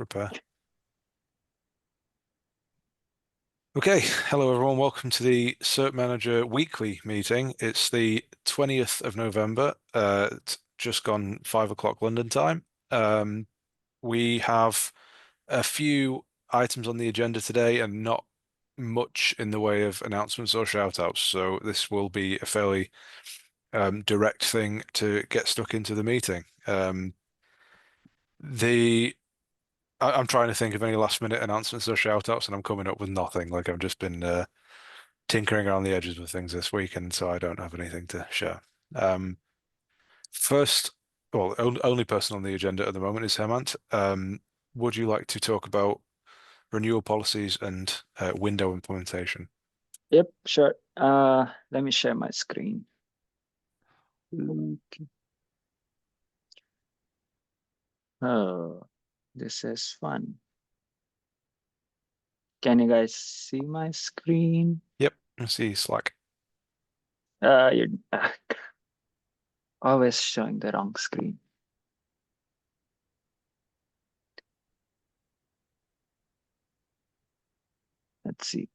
Repair. Okay, hello everyone. Welcome to the cert-manager weekly meeting. It's the 20th of November. It's just gone 5 o'clock London time. We have a few items on the agenda today and not much in the way of announcements or shout-outs. So this will be a fairly direct thing to get stuck into the meeting. I'm trying to think of any last minute announcements or shout outs, and I'm coming up with nothing. Like I've just been tinkering around the edges with things this week, and so I don't have anything to share. First, well, only person on the agenda at the moment is Hemant. Would you like to talk about renewal policies and window implementation? Yep, sure. Let me share my screen. Okay. Oh, this is fun. Can you guys see my screen? Yep, I see Slack. You're always showing the wrong screen. Let's see.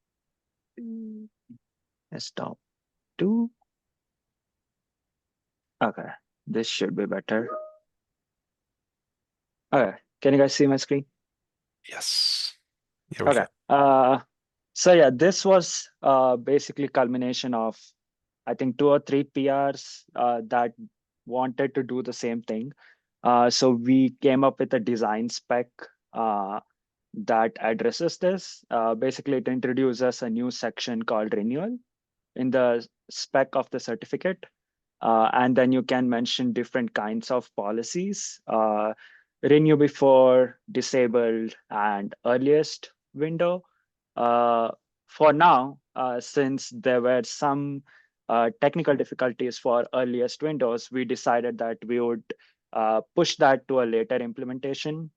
Stop 2. Okay, this should be better. Okay, can you guys see my screen? Yes. Yeah, we Okay. can. So yeah, this was basically culmination of I think 2 or 3 PRs that wanted to do the same thing. So we came up with a design spec that addresses this. Basically, it introduces a new section called renewal in the spec of the certificate. And then you can mention different kinds of policies, renew before, disabled, and earliest window. For now, since there were some technical difficulties for earliest windows, we decided that we would push that to a later implementation.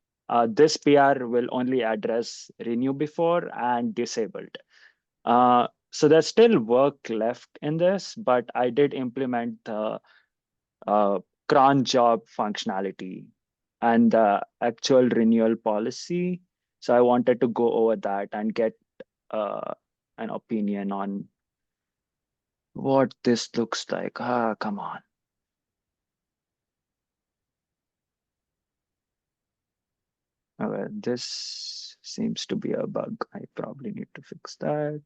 This PR will only address renew before and disabled. So there's still work left in this, but I did implement the cron job functionality and the actual renewal policy. So I wanted to go over that and get an opinion on what this looks like. Come on. Okay, this seems to be a bug. I probably need to fix that.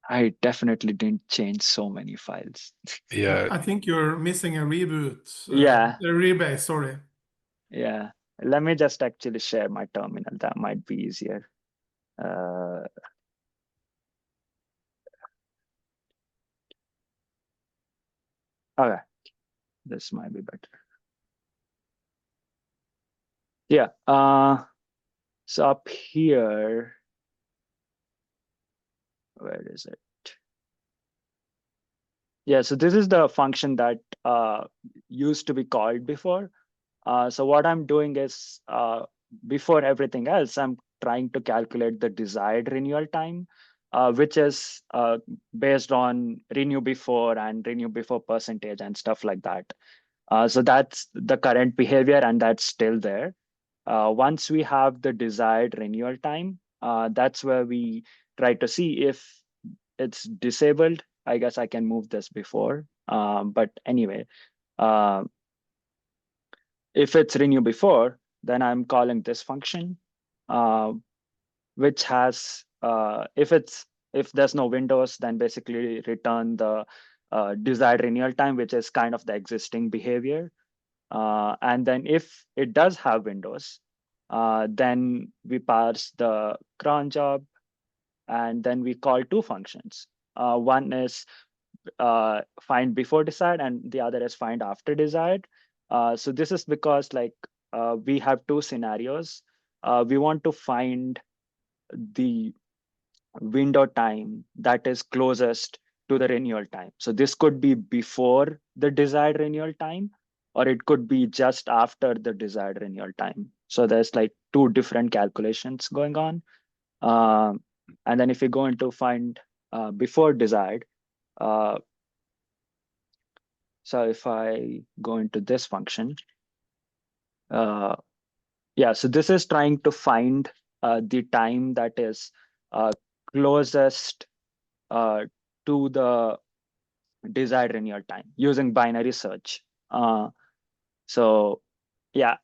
I definitely didn't change so many files. Yeah. I think you're missing a reboot. Yeah. A rebase, sorry. Yeah. Let me just actually share my terminal. That might be easier. Okay, this might be better. Yeah. So up here, where is it? Yeah, so this is the function that used to be called before. So what I'm doing is, before everything else, I'm trying to calculate the desired renewal time, which is based on renew before and renew before percentage and stuff like that. So that's the current behavior, and that's still there. Once we have the desired renewal time, that's where we try to see if it's disabled. I guess I can move this before. But anyway, if it's renew before, then I'm calling this function, which has, if there's no windows, then basically return the desired renewal time, which is kind of the existing behavior. And then if it does have windows, then we parse the cron job, and then we call 2 functions. One is find before desired, and the other is find after desired. So this is because we have 2 scenarios. We want to find the window time that is closest to the renewal time. So this could be before the desired renewal time, or it could be just after the desired renewal time. So there's like 2 different calculations going on. And then if we go into find before desired, so if I go into this function, Yeah, so this is trying to find the time that is closest to the desired renewal time using binary search. So yeah,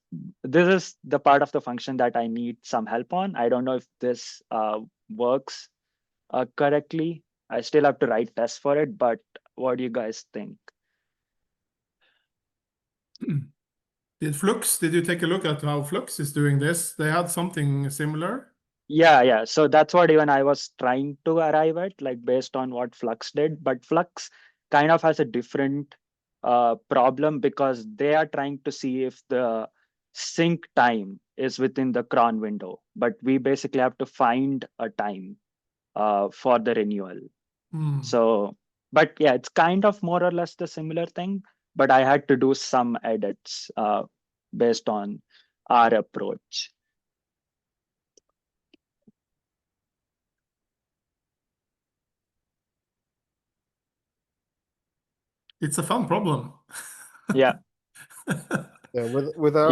this is the part of the function that I need some help on. I don't know if this works correctly. I still have to write tests for it, but what do you guys think? Did you take a look at how Flux is doing this? They had something similar. Yeah. So that's what even I was trying to arrive at, like based on what Flux did. But Flux kind of has a different problem because they are trying to see if the sync time is within the cron window. But we basically have to find a time for the renewal. Hmm. So, but yeah, it's kind of more or less the similar thing. But I had to do some edits based on our approach. It's a fun problem. Yeah. Yeah,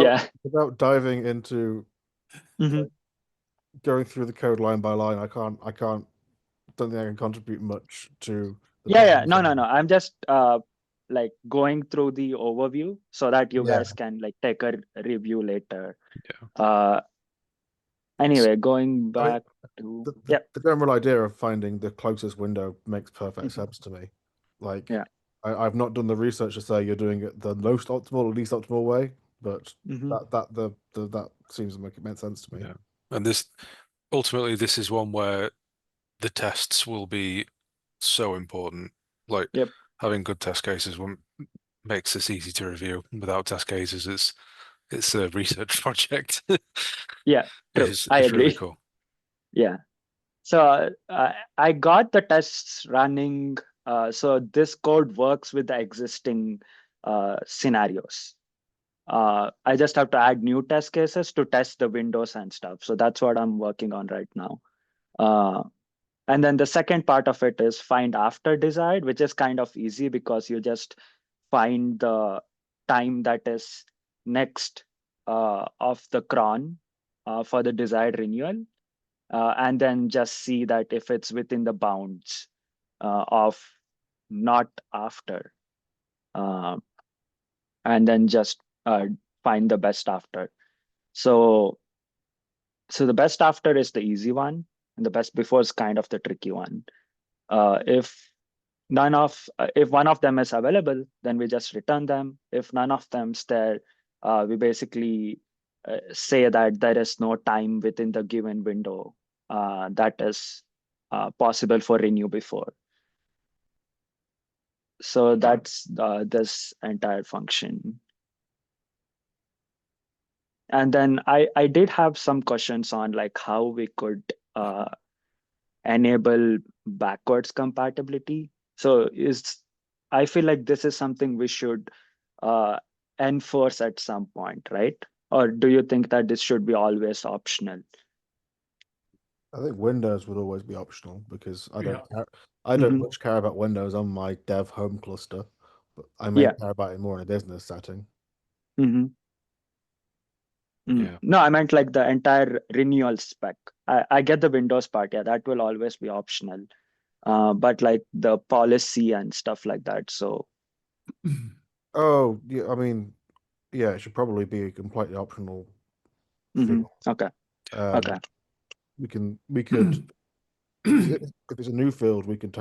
Yeah. without diving into Mhm. going through the code line by line, don't think I can contribute much to the Yeah. problem. No. I'm just like going through the overview so that you Yeah. guys can like take a review later. Yeah. Anyway, going I mean, back to yeah. the general idea of finding the closest window makes perfect Mhm. sense to me. Like, Yeah. I've not done the research to say you're doing it the most optimal or least optimal way, but Mhm. that seems to make sense to me. Yeah. And this ultimately this is one where the tests will be so important. Like Yep. having good test cases makes this easy to review. Without test cases, it's a research project. Yeah, true. I It's really agree. cool. Yeah. So I got the tests running. So this code works with the existing scenarios. I just have to add new test cases to test the windows and stuff. So that's what I'm working on right now. And then the second part of it is find after desired, which is kind of easy because you just find the time that is next of the cron for the desired renewal. And then just see that if it's within the bounds of not after, uh, and then just find the best after. So the best after is the easy one, and the best before is kind of the tricky one. If one of them is available, then we just return them. If none of them's there, we basically say that there is no time within the given window that is possible for renew before. So that's this entire function. And then I did have some questions on like how we could enable backwards compatibility. So I feel like this is something we should uh, enforce at some point, right? Or do you think that this should be always optional? I think Windows would always be optional because I don't Yeah. care. I don't Mhm. much care about Windows on my dev home cluster, but I may Yeah. care about it more in a business setting. Mhm. Yeah. No, I meant like the entire renewal spec. I get the Windows part. Yeah, that will always be optional. But like the policy and stuff like that. So Oh, yeah, I mean, yeah, it should probably be a completely optional field. okay. Okay. We could if it's a new field, we could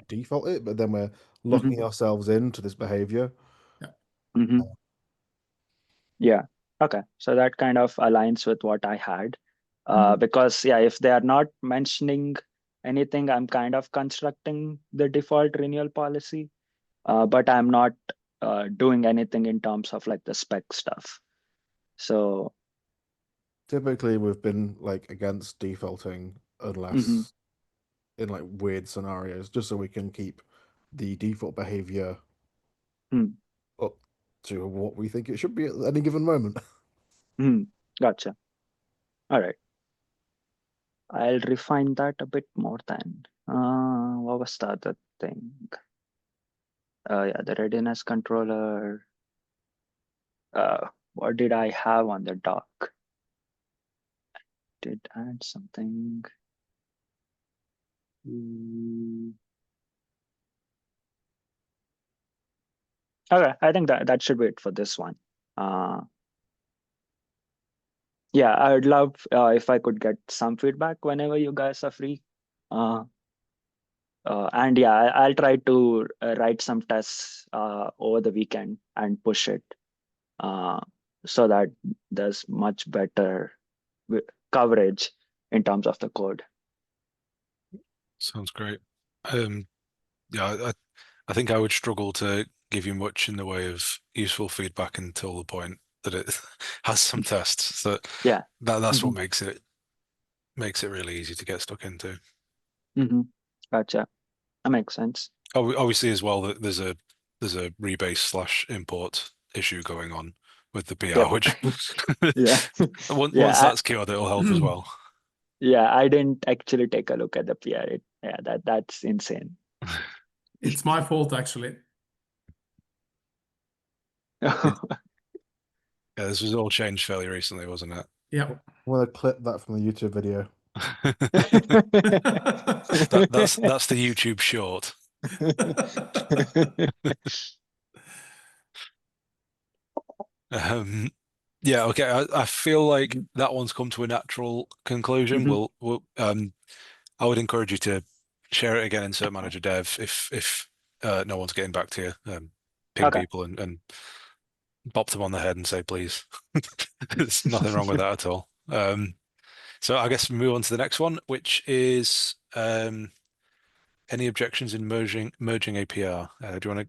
default it, but then we're locking ourselves into this behavior. Mm-hmm. Yeah. Okay. So that kind of aligns with what I had. Because yeah, if they are not mentioning anything, I'm kind of constructing the default renewal policy. But I'm not doing anything in terms of like the spec stuff. So Typically, we've been like against defaulting unless in like weird scenarios, just so we can keep the default behavior up to what we think it should be at any given moment. Gotcha. All right. I'll refine that a bit more then. What was the other thing? Yeah, the readiness controller. What did I have on the dock? did add something. Okay, I think that should be it for this one. Yeah, I would love if I could get some feedback whenever you guys are free. And yeah, I'll try to write some tests over the weekend and push it so that there's much better coverage in terms of the code. Sounds great. Yeah, I think I would struggle to give you much in the way of useful feedback until the point that it has some tests. Yeah. That's what makes it really easy to get stuck into. Gotcha. That makes sense. Obviously, as well, that there's a rebase / import issue going on with the PR, Yep. which Yeah. once Yeah, that's cured, it'll help as well. Yeah, I didn't actually take a look at the PR. That's insane. It's my fault, actually. Yeah, this was all changed fairly recently, wasn't it? Yeah. I'm gonna clip that from the YouTube video. That's the YouTube short. Yeah, okay. I feel like that one's come to a natural conclusion. I would encourage you to share it again in cert-manager dev if no one's getting back to you. Ping Okay. people and bop them on the head and say, please. There's nothing wrong with that at all. So I guess we move on to the next one, which is any objections in merging APR? Do you want to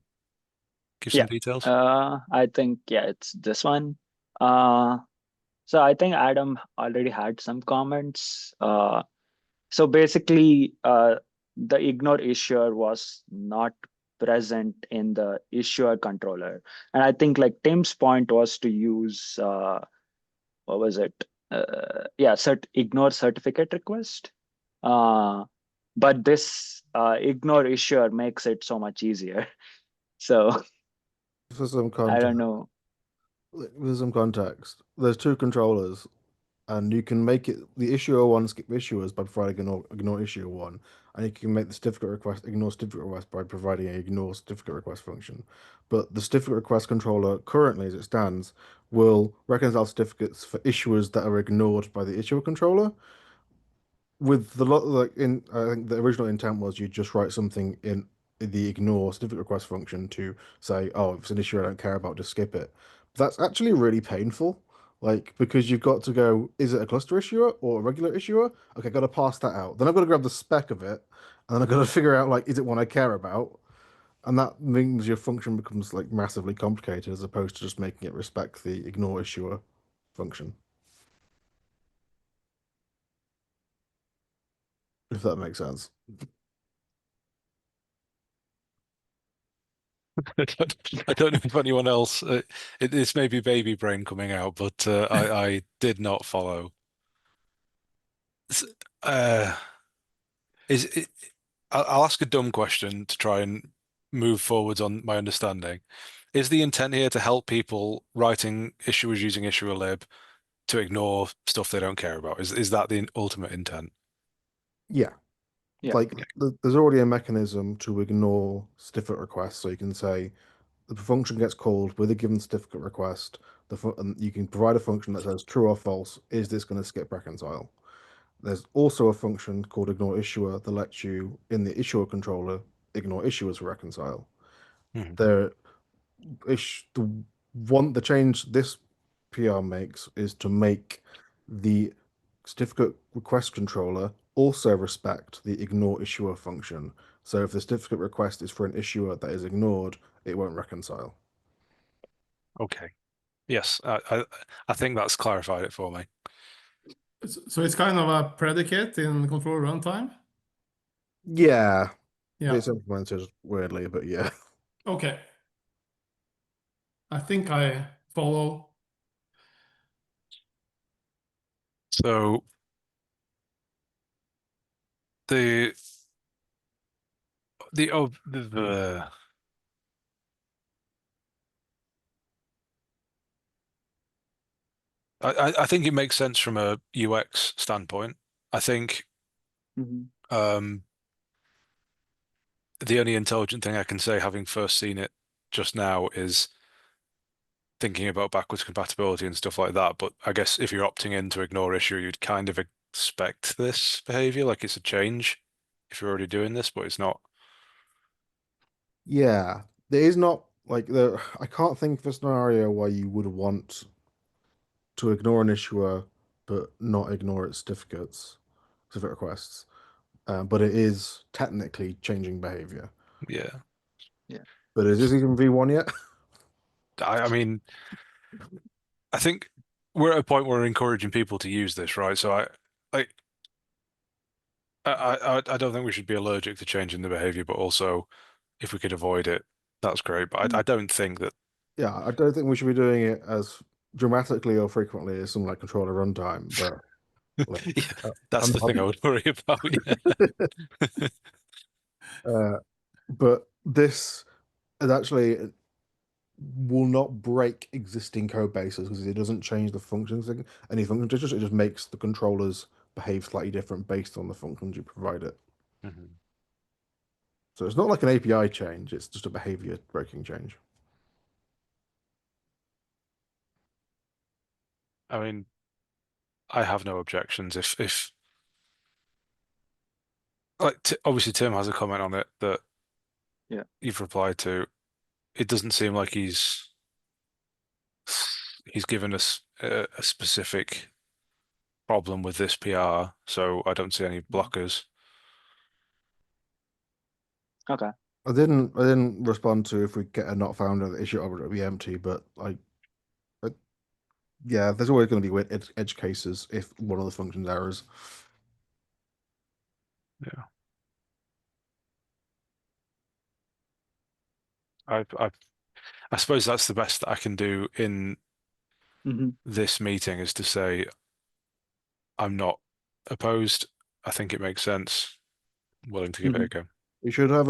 give some details? I think it's this one. So I think Adam already had some comments. So basically, the ignore issuer was not present in the issuer controller, and I think like Tim's point was to use what was it? Ignore certificate request. But this ignore issuer makes it so much easier. So For some I context, don't know. with some context, there's two controllers, and you can make it the issuer one skip issuers by providing ignore issuer one, and you can make the certificate request ignore certificate request by providing an ignore certificate request function. But the certificate request controller currently, as it stands, will reconcile certificates for issuers that are ignored by the issuer controller. With the lot, like in, I think the original intent was you just write something in the ignore certificate request function to say, oh, if it's an issue I don't care about, just skip it. That's actually really painful, like because you've got to go, is it a cluster issuer or a regular issuer? Okay, got to pass that out. Then I've got to grab the spec of it, and then I've got to figure out like, is it one I care about? And that means your function becomes like massively complicated as opposed to just making it respect the ignore issuer function. If that makes sense. I don't know if anyone else. It's maybe baby brain coming out, but I did not follow. Is it? I'll ask a dumb question to try and move forwards on my understanding. Is the intent here to help people writing issuers using issuer lib to ignore stuff they don't care about? Is that the ultimate intent? Yeah. Yeah. Like there's already a mechanism to ignore certificate requests, so you can say the function gets called with a given certificate request. And you can provide a function that says true or false. Is this going to skip reconcile? There's also a function called ignore issuer that lets you in the issuer controller ignore issuers for reconcile. The change this PR makes is to make the certificate request controller also respect the ignore issuer function. So if the certificate request is for an issuer that is ignored, it won't reconcile. Okay. Yes, I think that's clarified it for me. So it's kind of a predicate in control runtime? Yeah, Yeah. it's implemented weirdly, but yeah. Okay. I think I follow. So the I think it makes sense from a UX standpoint. I think the only intelligent thing I can say, having first seen it just now, is thinking about backwards compatibility and stuff like that. But I guess if you're opting in to ignore issue, you'd kind of expect this behavior, like it's a change if you're already doing this, but it's not. Yeah, there is not like I can't think of a scenario where you would want to ignore an issuer but not ignore its certificate requests. But it is technically changing behavior. Yeah. But is this even V1 yet? I mean, I think we're at a point where we're encouraging people to use this, right? So I don't think we should be allergic to changing the behavior, but also if we could avoid it, that's great. But I don't think that. Yeah, I don't think we should be doing it as dramatically or frequently as something like controller runtime, but like, Yeah, that's the thing I would worry about. Yeah. But this is actually will not break existing code bases because it doesn't change the functions, any functions. It just makes the controllers behave slightly different based on the functions you provide it. So it's not like an API change; it's just a behavior breaking change. I mean, I have no objections if like obviously Tim has a comment on it that you've replied to. It doesn't seem like he's given us a specific problem with this PR, so I don't see any blockers. Okay. I didn't respond to if we get a not found the issue will be empty, but yeah, there's always going to be edge cases if one of the functions errors. Yeah. I suppose that's the best that I can do in this meeting is to say I'm not opposed. I think it makes sense. Willing to give it a go. We should have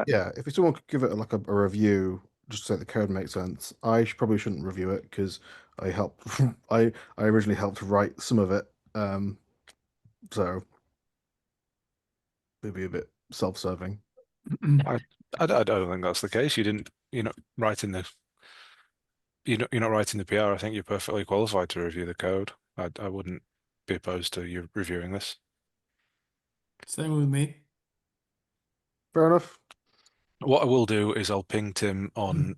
yeah. If someone could give it like a review, just so the code makes sense. Probably shouldn't review it because I helped. I originally helped write some of it, so maybe a bit self-serving. I don't think that's the case. You're not writing you're not writing the PR. I think you're perfectly qualified to review the code. I wouldn't be opposed to you reviewing this. Same with me. Fair enough. What I will do is I'll ping Tim on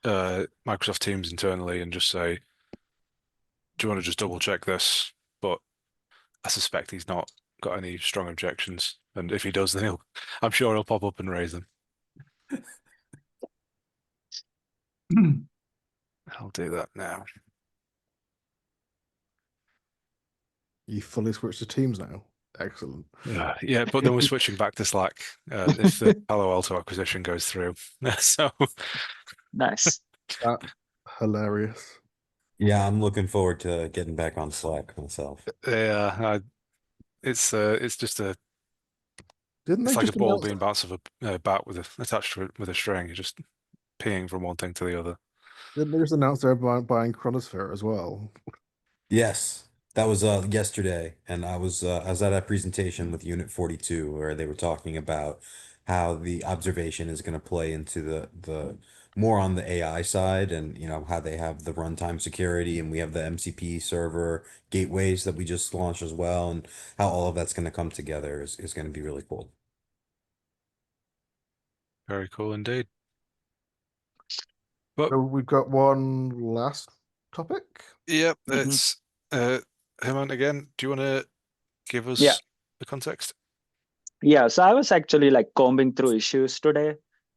Microsoft Teams internally and just say, do you want to just double check this? But I suspect he's not got any strong objections. And if he does, then I'm sure he'll pop up and raise them. I'll do that now. You fully switched to Teams now. Excellent. Yeah, but then we're switching back to Slack if the Palo Alto acquisition goes through. So nice. Hilarious. Yeah, I'm looking forward to getting back on Slack myself. Yeah, it's just a Didn't it's they like just a ball announce being bounced of a bat attached to it with a string. You're just peeing from one thing to the other. Didn't they just announce they're buying Chronosphere as well? Yes, that was yesterday, and I was at a presentation with Unit 42 where they were talking about how the observation is going to play into the more on the AI side, and how they have the runtime security, and we have the MCP server gateways that we just launched as well, and how all of that's going to come together is going to be really cool. Very cool indeed. But So we've got one last topic. Yep, it's Hemant again. Do you want to give us the context? Yeah, so I was actually like combing through issues today,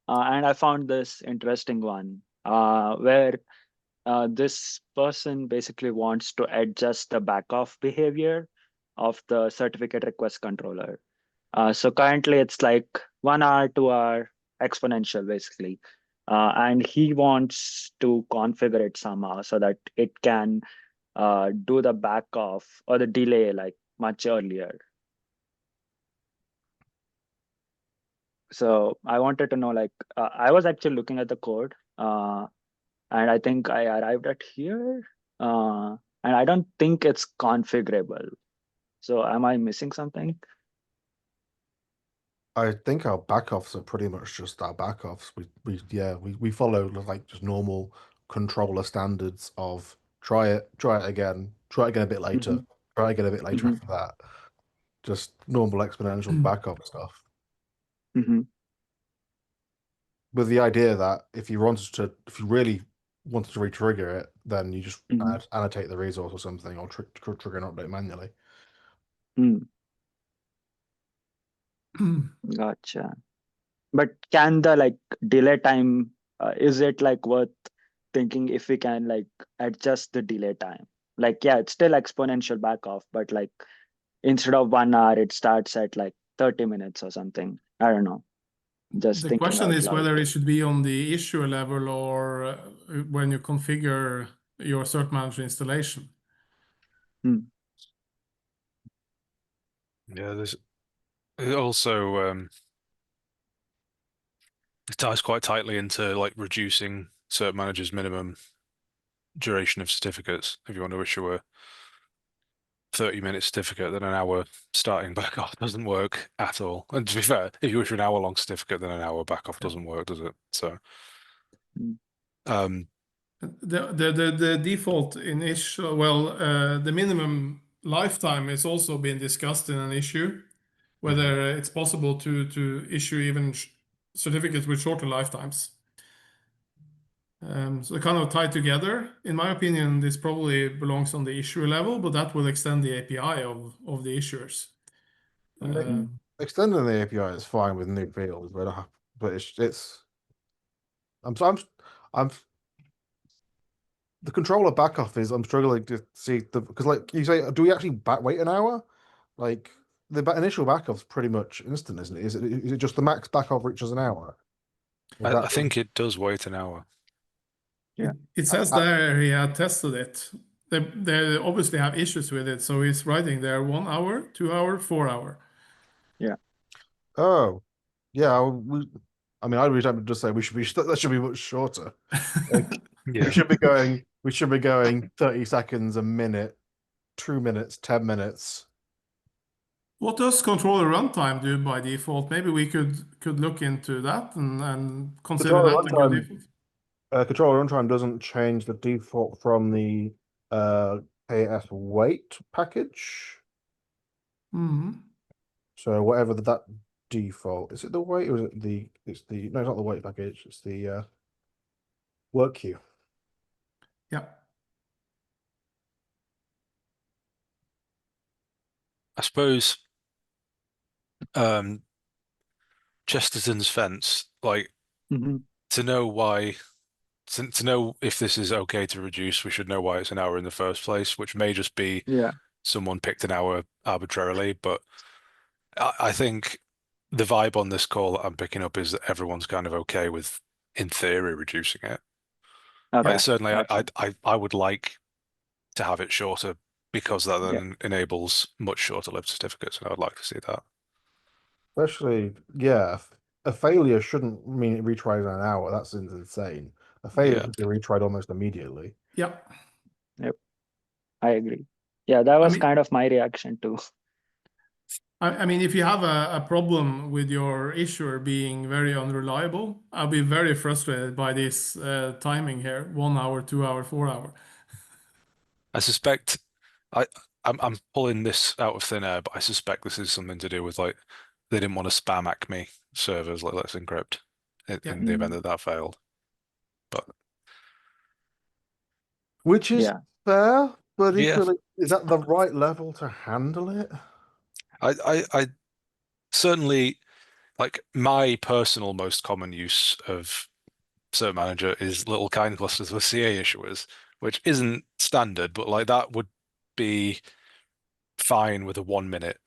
and I found this interesting one where this person basically wants to adjust the backoff behavior of the certificate request controller. So currently it's like 1 hour, 2 hour exponential basically. And he wants to configure it somehow so that it can do the backoff or the delay like much earlier. So I wanted to know, like, I was actually looking at the code and I think I arrived at here. and I don't think it's configurable. So am I missing something? I think our backoffs are pretty much just our backoffs. We follow like just normal controller standards of try it again a bit later, try it again a bit later after that. Just normal exponential backup stuff. With the idea that if you really wanted to retrigger it, then you just annotate the resource or something, or trigger an update manually. Gotcha. But can the like delay time, is it like worth thinking if we can like adjust the delay time? Like, yeah, it's still exponential back off, but like instead of 1 hour, it starts at like 30 minutes or something. I don't know. Just The thinking question out is loud. whether it should be on the issuer level or when you configure your cert-manager installation. Yeah, there's it also it ties quite tightly into like reducing cert-manager's minimum duration of certificates. If you want to issue a 30-minute certificate, then an hour starting back off doesn't work at all. And to be fair, if you issue an hour-long certificate, then an hour back off doesn't work, does it? So, the default in issue, well, the minimum lifetime is also being discussed in an issue, whether it's possible to issue even certificates with shorter lifetimes. So kind of tied together. In my opinion, this probably belongs on the issuer level, but that will extend the API of the issuers. Extending the API is fine with new fields, but it's I'm the controller backoff is I'm struggling to see because like you say, do we actually wait an hour? Like the initial backoff's pretty much instant, isn't it? Is it just the max backoff reaches an hour? I think it does wait an hour. Yeah, it says there he had tested it. They obviously have issues with it, so he's writing there 1 hour, 2 hour, 4 hour. Yeah. Oh, yeah. I mean, I would just say that should be much shorter. Like, Yeah. we should be going 30 seconds a minute, 2 minutes, 10 minutes. What does controller runtime do by default? Maybe we could look into that and consider Controller that a good runtime- default. Controller runtime doesn't change the default from the KS wait package. So whatever that default is, it the wait or is it no, it's not the wait package. It's the work queue. Yeah. I suppose Chesterton's fence, like to know why, to know if this is okay to reduce, we should know why it's an hour in the first place, which may just be someone picked an hour arbitrarily. But I think the vibe on this call that I'm picking up is that everyone's kind of okay with, in theory, reducing it. Okay. Like, certainly, Gotcha. I would like to have it shorter because that then enables much shorter lived certificates, and I would like to see that. Especially, yeah, a failure shouldn't mean it retries in an hour. That's insane. A failure should be retried almost immediately. Yep. I agree. Yeah, that was kind of my reaction too. I mean, if you have a problem with your issuer being very unreliable, I'll be very frustrated by this timing here, 1 hour, 2 hour, 4 hour. I suspect I'm pulling this out of thin air, but I suspect this is something to do with like they didn't want to spam Acme servers like let's encrypt in the event that failed. But which is fair, but equally, is that the right level to handle it? I certainly like my personal most common use of cert-manager is little kind clusters with CA issuers, which isn't standard, but like that would be fine with a 1 minute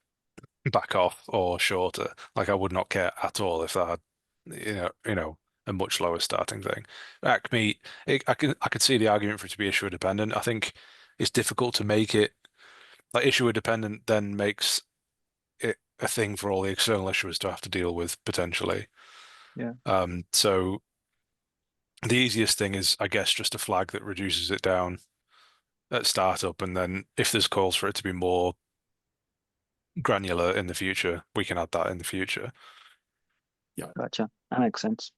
back off or shorter. Like I would not care at all if that had, a much lower starting thing. Acme, I could see the argument for it to be issuer dependent. I think it's difficult to make it like issuer dependent, then makes it a thing for all the external issuers to have to deal with potentially. Yeah. So the easiest thing is, I guess, just a flag that reduces it down at startup, and then if there's calls for it to be more granular in the future, we can add that in the future. Gotcha. That makes sense.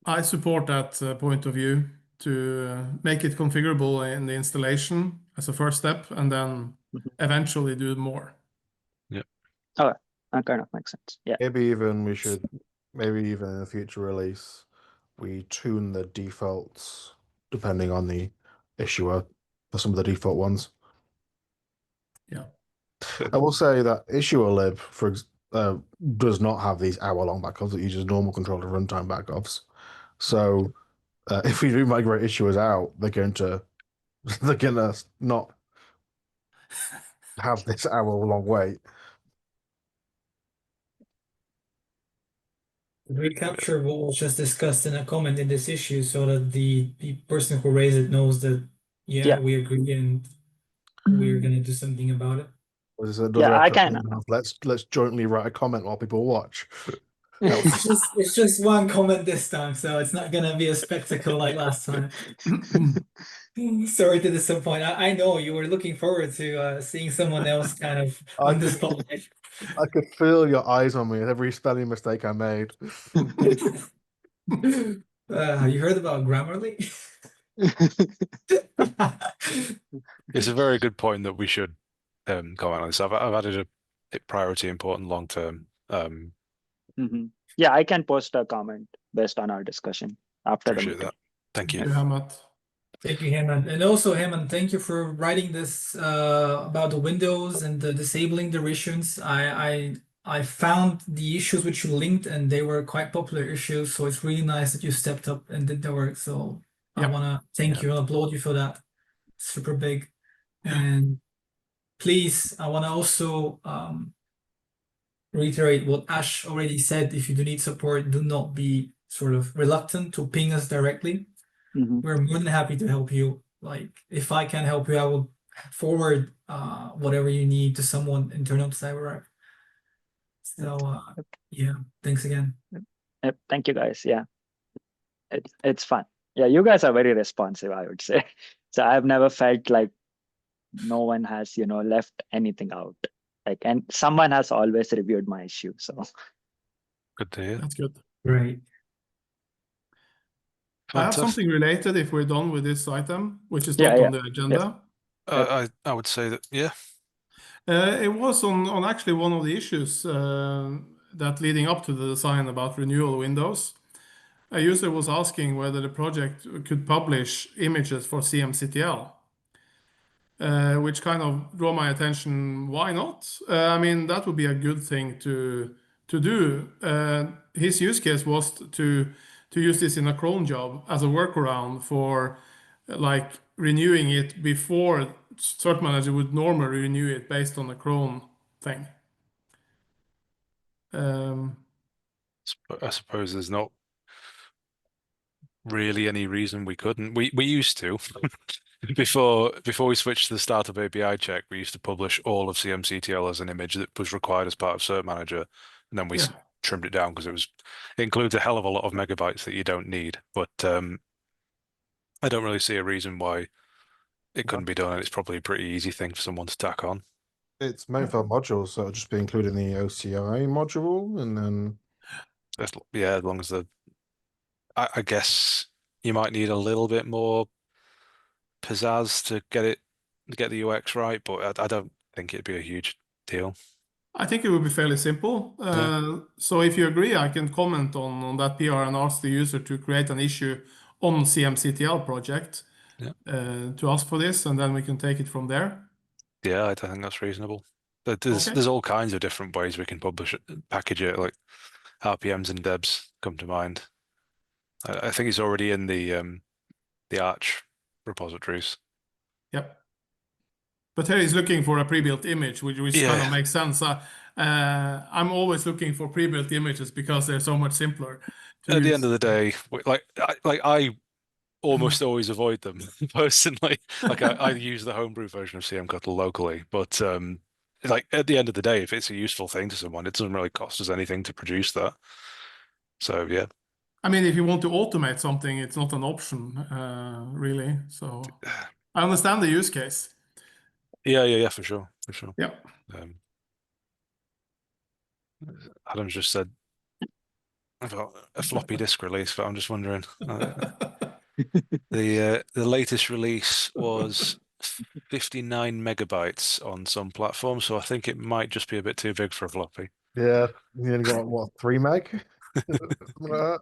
I support that point of view to make it configurable in the installation as a first step, and then eventually do more. Yeah. Okay, that kind of makes sense. Yeah. Maybe even in a future release, we tune the defaults depending on the issuer for some of the default ones. Yeah. I will say that issuer lib does not have these hour-long backups. It uses normal controller runtime backups. So if we do migrate issuers out, they're gonna not have this hour-long wait. We capture what was just discussed in a comment in this issue so that the person who raised it knows that, Yeah. we agree and we're going to do something about it. Yeah, I can. Let's jointly write a comment while people watch. It's just one comment this time, so it's not going to be a spectacle like last time. Sorry to disappoint. I know you were looking forward to seeing someone else kind of on the spotlight. I could feel your eyes on me at every spelling mistake I made. Have you heard about Grammarly? It's a very good point that we should comment on this. I've added a priority important long term. Yeah, I can post a comment based on our discussion after the Appreciate meeting. that. Thank you. Thank you, Hemant. And also, Hemant, thank you for writing this about the Windows and the disabling the revisions. I found the issues which you linked, and they were quite popular issues. So it's really nice that you stepped up and did the work. So I want to thank you and applaud you for that. Super big. And please, I want to also reiterate what Ash already said. If you do need support, do not be sort of reluctant to ping us directly. We're more than happy to help you. Like, if I can help you, I will forward whatever you need to someone internal to CyberArk. So yeah, thanks again. Yep, thank you guys. Yeah, it's fun. Yeah, you guys are very responsive, I would say. So I've never felt like no one has, left anything out. Like, and someone has always reviewed my issue. So good to hear. That's good. Great. I have something related if we're done with this item, which is Yeah, not yeah. on the agenda. I would say that, yeah. It was on actually one of the issues that leading up to the design about renewal windows. A user was asking whether the project could publish images for CMCTL, which kind of drew my attention. Why not? I mean, that would be a good thing to do. His use case was to use this in a cron job as a workaround for like renewing it before cert-manager would normally renew it based on the cron thing. I suppose there's not really any reason we couldn't. We used to. Before we switched to the startup API check, we used to publish all of CMCTL as an image that was required as part of cert-manager, and then we trimmed it down because it includes a hell of a lot of megabytes that you don't need. But I don't really see a reason why it couldn't be done, and it's probably a pretty easy thing for someone to tack on. It's main file modules, so it'll just be included in the OCI module, and then as long as I guess you might need a little bit more pizzazz to get the UX right, but I don't think it'd be a huge deal. I think it would be fairly simple. So if you agree, I can comment on that PR and ask the user to create an issue on CMCTL project to ask for this, and then we can take it from there. Yeah, I think that's reasonable. There's all kinds of different ways we can publish it, package it, like RPMs and debs come to mind. I think it's already in the Arch repositories. Yep. But here he's looking for a pre-built image, which kind of makes sense. I'm always looking for pre-built images because they're so much simpler. At the end of the day, I almost always avoid them personally. Like I use the homebrew version of CMCuttle locally, but like at the end of the day, if it's a useful thing to someone, it doesn't really cost us anything to produce that. So yeah. I mean, if you want to automate something, it's not an option, really. So I understand the use case. Yeah, for sure. Yeah. Adam's just said about a floppy disk release, but I'm just wondering. The latest release was 59 megabytes on some platforms, so I think it might just be a bit too big for a floppy. Yeah, you only got what, 3 meg? Yeah,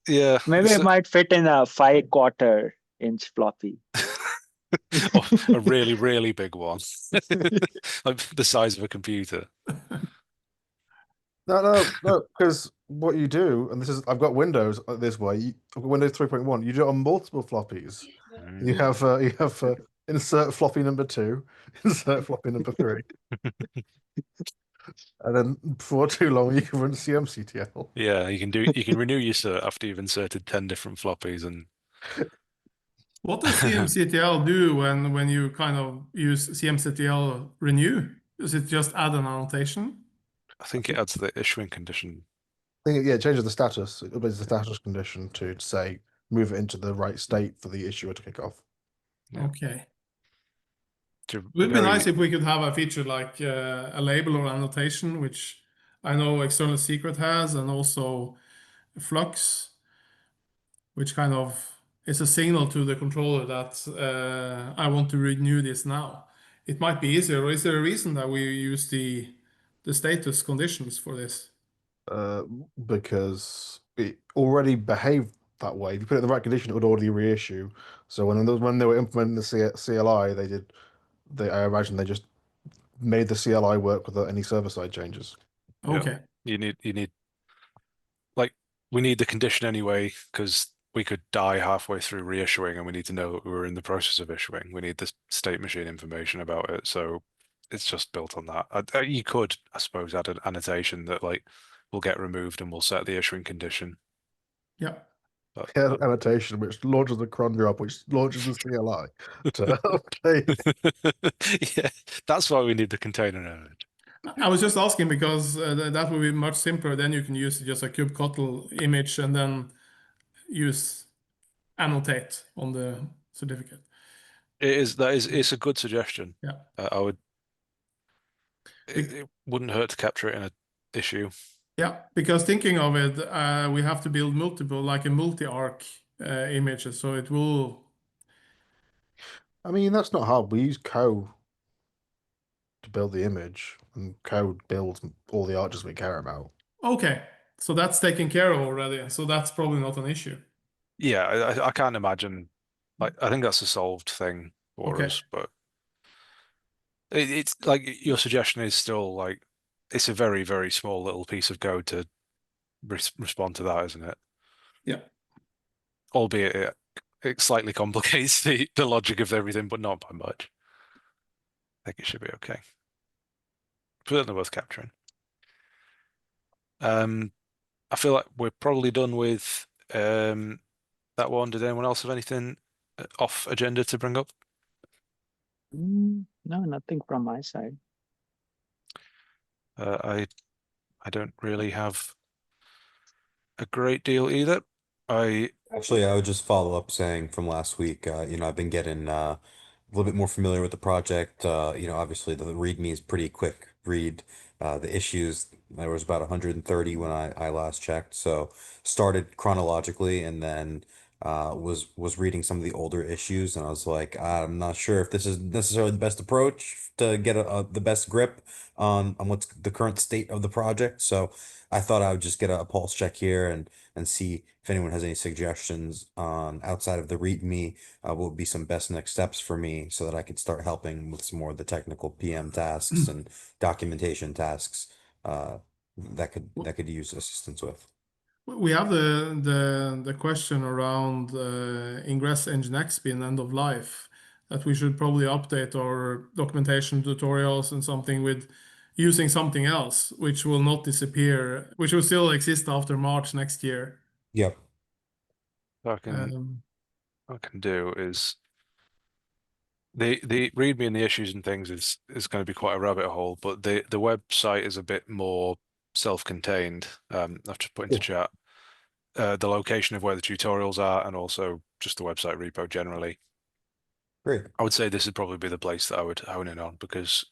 yeah. Maybe it might fit in a 5/4-inch floppy. Oh, a really, really big one, like the size of a computer. No, because what you do, and this is, I've got Windows this way. I've got Windows 3.1. You do it on multiple floppies. You have insert floppy number 2, insert floppy number 3, and then before too long you can run CMCTL. Yeah, you can renew your cert after you've inserted 10 different floppies. And what does CMCTL do when you kind of use CMCTL renew? Does it just add an annotation? I think it adds the issuing condition. It changes the status. It updates the status condition to say move it into the right state for the issuer to kick off. Yeah. Okay. It would be nice if we could have a feature like a label or annotation, which I know External Secret has, and also Flux, which kind of is a signal to the controller that I want to renew this now. It might be easier, or is there a reason that we use the status conditions for this? Because it already behaved that way. If you put it in the right condition, it would already reissue. So when they were implementing the CLI, I imagine they just made the CLI work without any server-side changes. Okay. You need like, we need the condition anyway, because we could die halfway through reissuing and we need to know that we were in the process of issuing. We need the state machine information about it. So it's just built on that. You could, I suppose, add an annotation that like will get removed and we'll set the issuing condition. Yeah. An annotation which launches the cron job, which launches the CLI to update. Yeah, that's why we need the container node. I was just asking because that would be much simpler. Then you can use just a kubectl image and then use annotate on the certificate. It's a good suggestion. Yeah. It wouldn't hurt to capture it in an issue. Yeah, because thinking of it, we have to build multiple, like a multi-arc images, so it will. I mean, that's not hard. We use Co to build the image, and Co builds all the arches we care about. Okay, so that's taken care of already. So that's probably not an issue. Yeah, I can't imagine. Like, I think that's a solved thing for us, but it's like your suggestion is still like it's a very, very small little piece of code to respond to that, isn't it? Yeah. Albeit it slightly complicates the logic of everything, but not by much. I think it should be okay. Certainly worth capturing. I feel like we're probably done with that one. Did anyone else have anything off agenda to bring up? No, nothing from my side. I don't really have a great deal either. Actually, I would just follow up saying from last week, I've been getting a little bit more familiar with the project. Obviously the README is pretty quick read. The issues, there was about 130 when I last checked. So started chronologically and then was reading some of the older issues, and I was like, I'm not sure if this is necessarily the best approach to get the best grip on what's the current state of the project. So I thought I would just get a pulse check here and see if anyone has any suggestions on outside of the README, what would be some best next steps for me so that I could start helping with some more of the technical PM tasks and documentation tasks that could use assistance with. We have the question around Ingress Nginx being end of life, that we should probably update our documentation tutorials and something with using something else, which will not disappear, which will still exist after March next year. Yep. What I can do is the README and the issues and things is going to be quite a rabbit hole, but the website is a bit more self-contained. I've just put into chat the location of where the tutorials are and also just the website repo generally. Great. I would say this would probably be the place that I would hone in on, because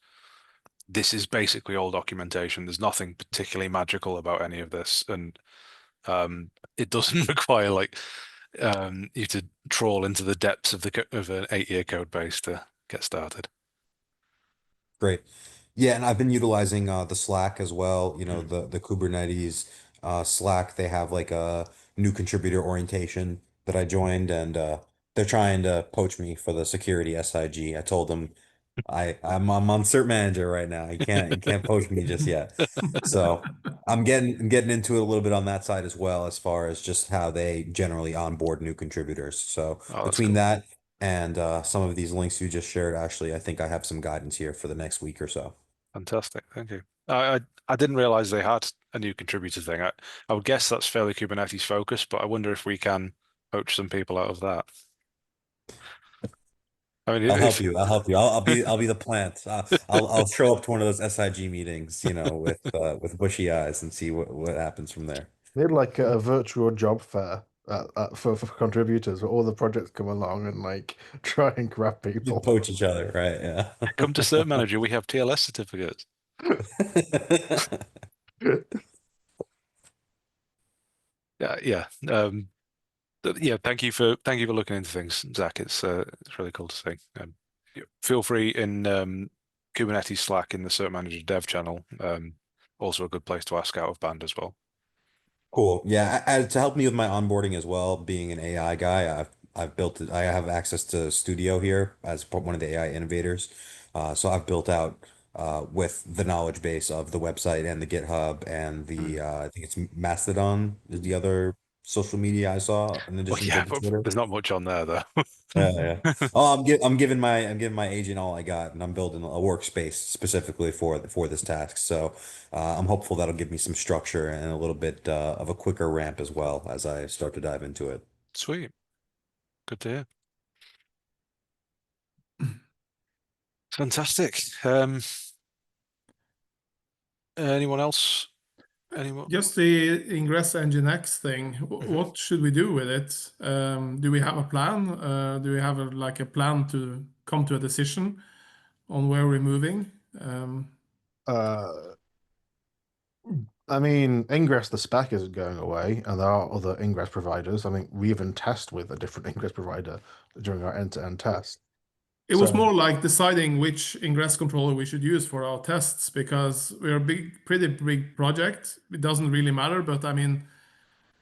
this is basically all documentation. There's nothing particularly magical about any of this, and it doesn't require like you to trawl into the depths of an 8-year code base to get started. Great. Yeah, and I've been utilizing the Slack as well. You know, the Kubernetes Slack. They have like a new contributor orientation that I joined, and they're trying to poach me for the security SIG. I told them I'm on cert-manager right now. You can't poach me just yet. So I'm getting into it a little bit on that side as well, as far as just how they generally onboard new contributors. So Oh, that's between cool. that and some of these links you just shared, Ashley, I think I have some guidance here for the next week or so. Fantastic, thank you. I didn't realize they had a new contributor thing. I would guess that's fairly Kubernetes focused, but I wonder if we can poach some people out of that. I mean, I'll help if you. I'll help you. I'll be the plant. I'll show up to one of those SIG meetings, you know, with bushy eyes and see what happens from there. Need like a virtual job fair for contributors, where all the projects come along and like try and grab You people. poach each other, right? Yeah. come to cert-manager, we have TLS certificates. Yeah. Yeah. Thank you for looking into things, Zach. It's really cool to see. Feel free in Kubernetes Slack in the cert-manager dev channel. Also a good place to ask out of band as well. Cool. Yeah, to help me with my onboarding as well, being an AI guy, I've built it. I have access to Studio here as one of the AI innovators. So I've built out with the knowledge base of the website and the GitHub and the I think it's Mastodon is the other social media I saw in Well, addition to yeah, the but Twitter. there's not much on there though. Yeah, yeah. Oh, I'm giving my agent all I got, and I'm building a workspace specifically for this task. So I'm hopeful that'll give me some structure and a little bit of a quicker ramp as well as I start to dive into it. Sweet. Good to hear. Fantastic. Anyone else? Anyone? Just the Ingress Nginx thing. What should we do with it? Do we have a plan? Do we have like a plan to come to a decision on where we're moving? I mean, Ingress, the spec isn't going away, and there are other Ingress providers. I mean, we even test with a different Ingress provider during our end-to-end test. It was So- more like deciding which ingress controller we should use for our tests, because we're a pretty big project. It doesn't really matter, but I mean,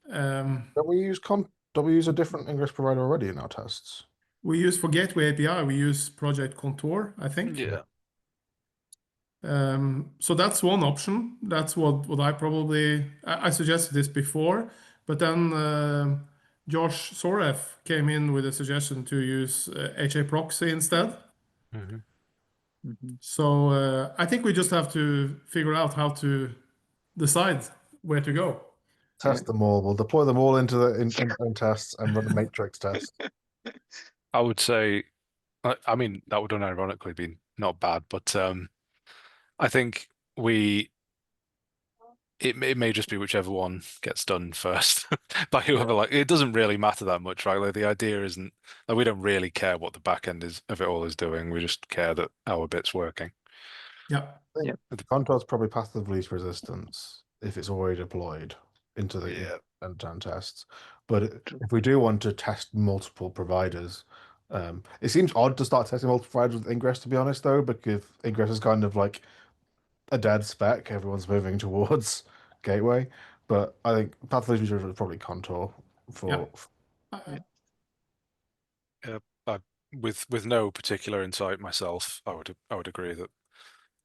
Don't we use a different Ingress provider already in our tests? we use for Gateway API, we use Project Contour, I think. Yeah. So that's one option. That's what I suggested this before, but then Josh Sorev came in with a suggestion to use HA proxy instead. So I think we just have to figure out how to decide where to go. Test them all. We'll deploy them all into the in tests and run a matrix test. I would say, I mean, that would unironically be not bad, but I think it may just be whichever one gets done first by whoever. Like, it doesn't really matter that much, right? Like, the idea isn't like we don't really care what the back end of it all is doing. We just care that our bit's working. Yeah. Contour's probably path of least resistance if it's already deployed into the Yeah. end-to-end tests. But if we do want to test multiple providers, it seems odd to start testing multiple providers with Ingress, to be honest, though, because Ingress is kind of like a dead spec. Everyone's moving towards Gateway. But I think path of least resistance is probably Contour for. With no particular insight myself, I would agree that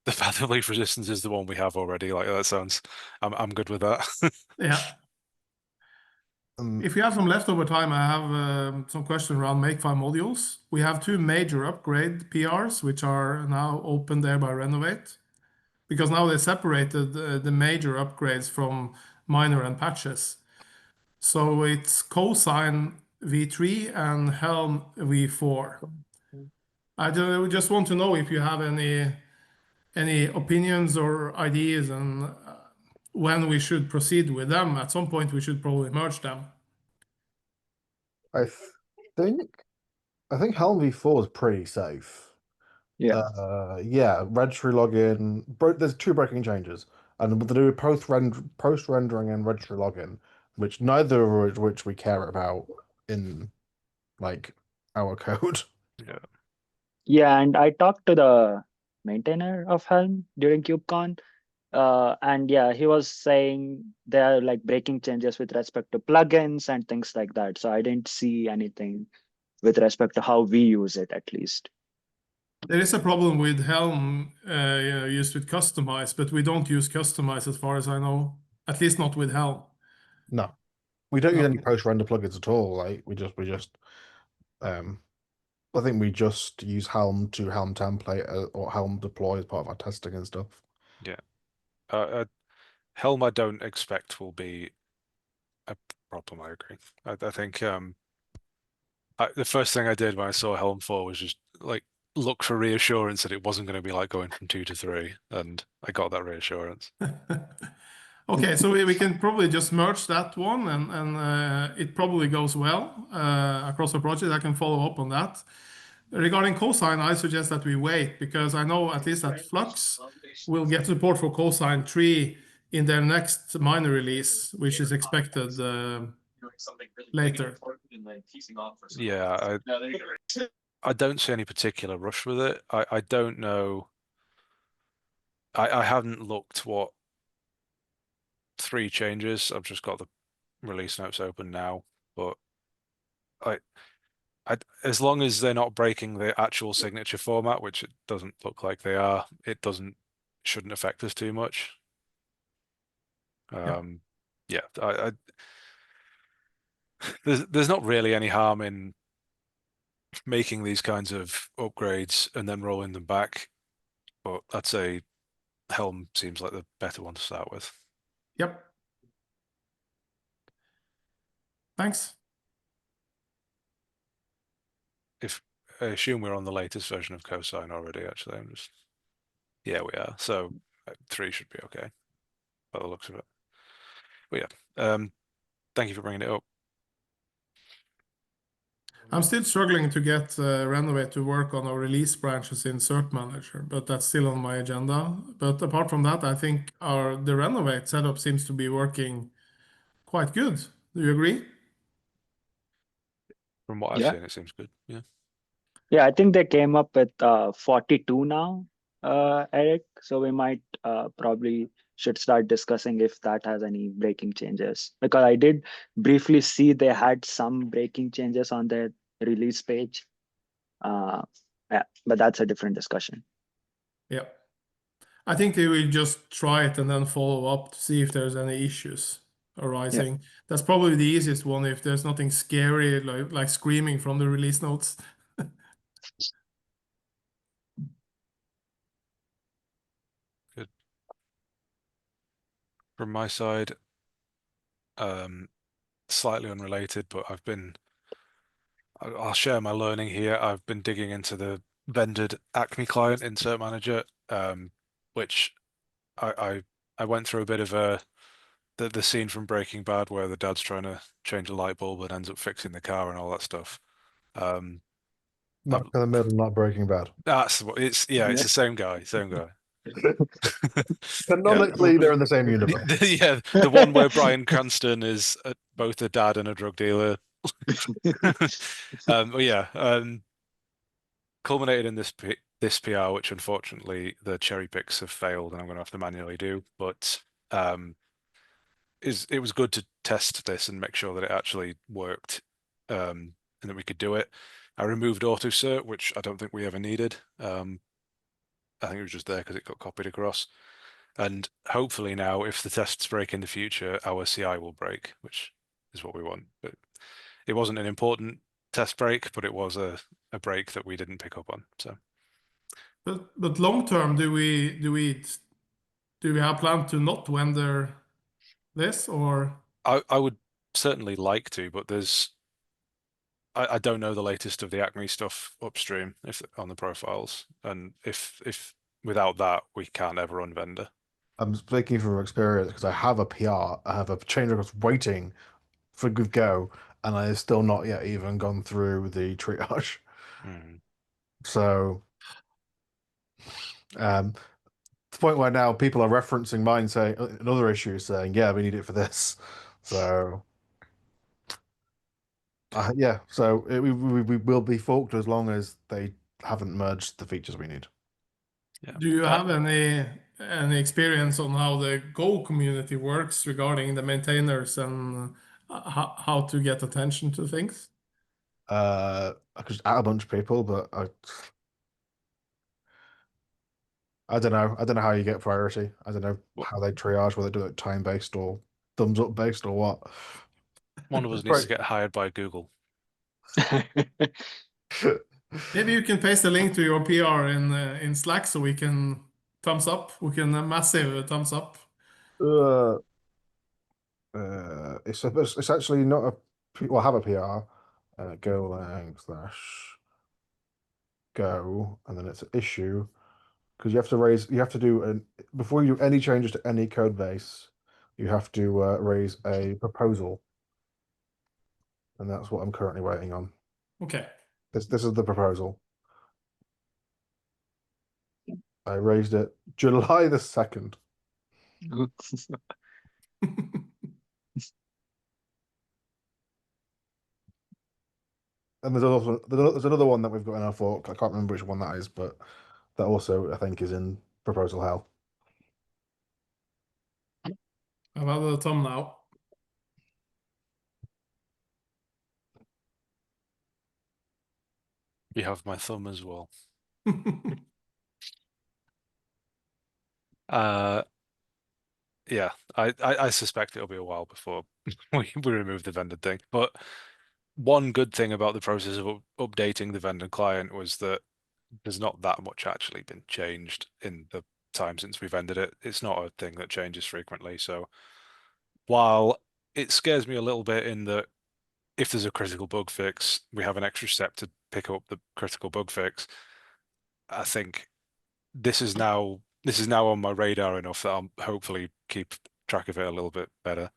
the path of least resistance is the one we have already. Like, that sounds, I'm good with that. Yeah. If you have some leftover time, I have some questions around Makefile modules. We have two major upgrade PRs, which are now open there by Renovate, because now they separated the major upgrades from minor and patches. So it's Cosine V3 and Helm V4. I just want to know if you have any opinions or ideas on when we should proceed with them. At some point, we should probably merge them. I think I think Helm v4 is pretty safe. Yeah. Yeah, registry login. There's two breaking changes, and to do post rendering and registry login, which neither of which we care about in like our code. Yeah. Yeah, and I talked to the maintainer of Helm during KubeCon, and yeah, he was saying there are like breaking changes with respect to plugins and things like that. So I didn't see anything with respect to how we use it, at least. There is a problem with Helm used with Customize, but we don't use Customize as far as I know. At least not with Helm. No, we don't use No. any post render plugins at all. Like we just I think we just use Helm to Helm template or Helm deploy as part of our testing and stuff. Yeah. Helm, I don't expect will be a problem. I agree. I think the first thing I did when I saw Helm 4 was just like look for reassurance that it wasn't going to be like going from 2 to 3, and I got that reassurance. Okay, so we can probably just merge that one, and it probably goes well across the project. I can follow up on that. Regarding cosine, I suggest that we wait, because I know at least that Flux will get support for cosine 3 in their next minor release, which is expected later. Yeah, I don't see any particular rush with it. I don't know. I haven't looked what 3 changes. I've just got the release notes open now, but as long as they're not breaking the actual signature format, which it doesn't look like they are, it shouldn't affect us too much. Yeah, there's not really any harm in making these kinds of upgrades and then rolling them back, but I'd say Helm seems like the better one to start with. Yep. Thanks. I assume we're on the latest version of cosine already, actually. Yeah, we are. So 3 should be okay by the looks of it. But yeah, thank you for bringing it up. I'm still struggling to get Renovate to work on our release branches in cert-manager, but that's still on my agenda. But apart from that, I think the Renovate setup seems to be working quite good. Do you agree? From what I've Yeah. seen, it seems good. Yeah. Yeah, I think they came up with 42 now, Erik. So we might probably should start discussing if that has any breaking changes. Because I did briefly see they had some breaking changes on their release page. Yeah, but that's a different discussion. Yeah. I think they will just try it and then follow up to see if there's any issues arising. That's probably the easiest one if there's nothing scary like screaming from the release notes. Good. From my side, slightly unrelated, but I'll share my learning here. I've been digging into the vendored Acme client in cert-manager, which I went through a bit of the scene from Breaking Bad where the dad's trying to change a light bulb and ends up fixing the car and all that stuff. Not the middle, not Breaking Bad. That's what it's. Yeah, it's the same guy. Canonically, they're in the same universe. Yeah, the one where Bryan Cranston is both a dad and a drug dealer. Culminated in this PR, which unfortunately the cherry picks have failed, and I'm going to have to manually do. But it was good to test this and make sure that it actually worked, and that we could do it. I removed auto cert, which I don't think we ever needed. I think it was just there because it got copied across. And hopefully now, if the tests break in the future, our CI will break, which is what we want. But it wasn't an important test break, but it was a break that we didn't pick up on. So, but long term, do we have plan to not render this, or? I would certainly like to, but I don't know the latest of the Acme stuff upstream if on the profiles, and if without that we can't ever run vendor. I'm speaking from experience because I have a PR, I have a change request waiting for good go, and I have still not yet even gone through the triage. So, to the point where now people are referencing mine, saying another issue, saying, "Yeah, we need it for this." So, yeah. So we will be forked as long as they haven't merged the features we need. Yeah. Do you have any experience on how the Go community works regarding the maintainers and how to get attention to things? I could just add a bunch of people, but I don't know. I don't know how you get priority. I don't know how they triage, whether they do it time based or thumbs up based or what. One of us needs to get hired by Google. Maybe you can paste a link to your PR in Slack so we can thumbs up. We can massive thumbs up. It's actually not a well, have a PR. Golang / go, and then it's an issue because you have to do before you do any changes to any code base, you have to raise a proposal, and that's what I'm currently waiting on. Okay. This is the proposal. I raised it July the 2nd. And there's another one that we've got in our fork. I can't remember which one that is, but that also I think is in proposal hell. I've had a thumb now. You have my thumb as well. Yeah, I suspect it'll be a while before we remove the vendor thing. But one good thing about the process of updating the vendor client was that there's not that much actually been changed in the time since we've ended it. It's not a thing that changes frequently. So while it scares me a little bit in that if there's a critical bug fix, we have an extra step to pick up the critical bug fix, I think this is now on my radar enough that I'll hopefully keep track of it a little bit better.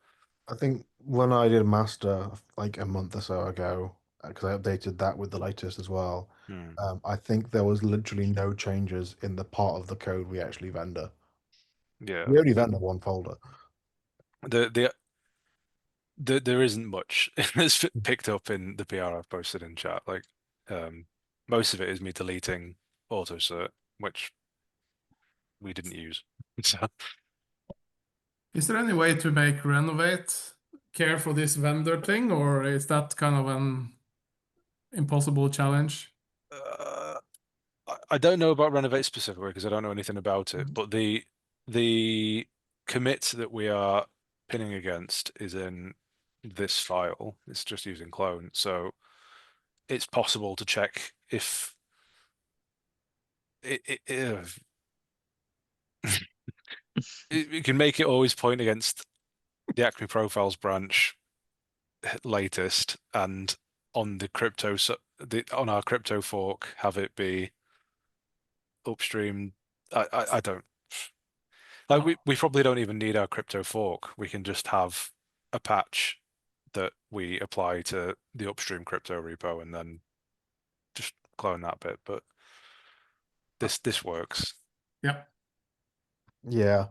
I think when I did master like a month or so ago, because I updated that with the latest as well, I think there was literally no changes in the part of the code we actually vendor. Yeah, We only vendor one folder. There isn't much that's picked up in the PR I've posted in chat. Like, most of it is me deleting autocert, which we didn't use. So, Is there any way to make Renovate care for this vendor thing, or is that kind of an impossible challenge? I don't know about Renovate specifically because I don't know anything about it, but the commit that we are pinning against is in this file. It's just using clone, so it's possible to check if it can make it always point against the Acme Profiles branch latest, and on the crypto on our crypto fork have it be upstream. I don't like we probably don't even need our crypto fork. We can just have a patch that we apply to the upstream crypto repo and then just clone that bit. But this works. Yeah. Yeah.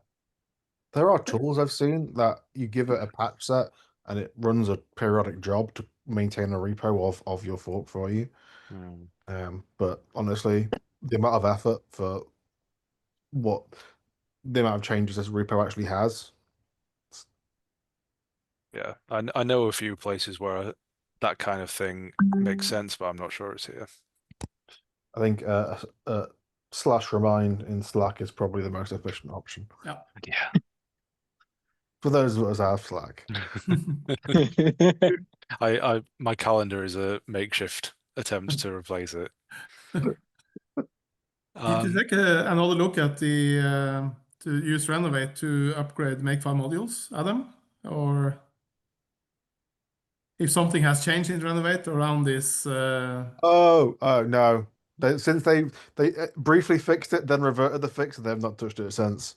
There are tools I've seen that you give it a patch set and it runs a periodic job to maintain a repo of your fork for you. But honestly, the amount of effort for what the amount of changes this repo actually has. Yeah, I know a few places where that kind of thing makes sense, but I'm not sure it's here. I think /remind in Slack is probably the most efficient option. Yeah. Yeah. For those of us who have Slack. My calendar is a makeshift attempt to replace it. Did you take another look at the to use Renovate to upgrade Makefile modules, Adam? Or if something has changed in Renovate around this? Oh no! Since they briefly fixed it, then reverted the fix, and they've not touched it since.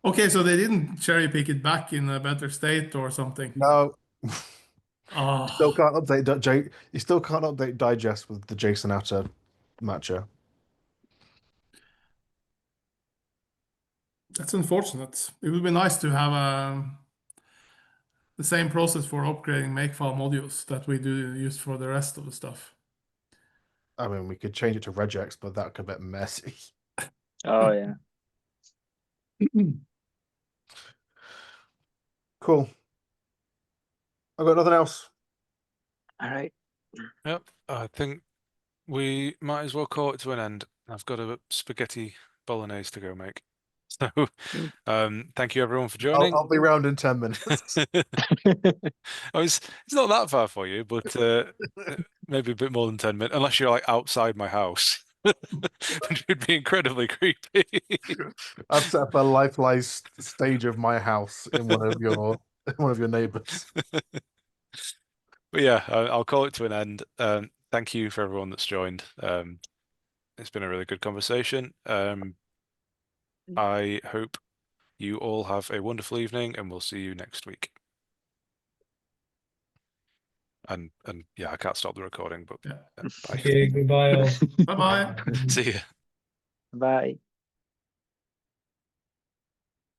Okay, so they didn't cherry pick it back in a better state or something. No. Still can't update you still can't update digest with the JSON outer matcher. That's unfortunate. It would be nice to have the same process for upgrading makefile modules that we do use for the rest of the stuff. I mean, we could change it to regex, but that could be a bit messy. Oh yeah. Cool. I've got nothing else. All right. Yep, I think we might as well call it to an end. I've got a spaghetti bolognese to go make. So, thank you everyone for joining. I'll be around in 10 minutes. Oh, it's not that far for you, but maybe a bit more than 10 minutes, unless you're like outside my house, which would be incredibly creepy. I've set up a lifeless stage of my house in one of your neighbors. But yeah, I'll call it to an end. Thank you for everyone that's joined. It's been a really good conversation. I hope you all have a wonderful evening, and we'll see you next week. And yeah, I can't stop the recording, but Yeah. bye. Okay, goodbye all. Bye-bye. See you. Bye.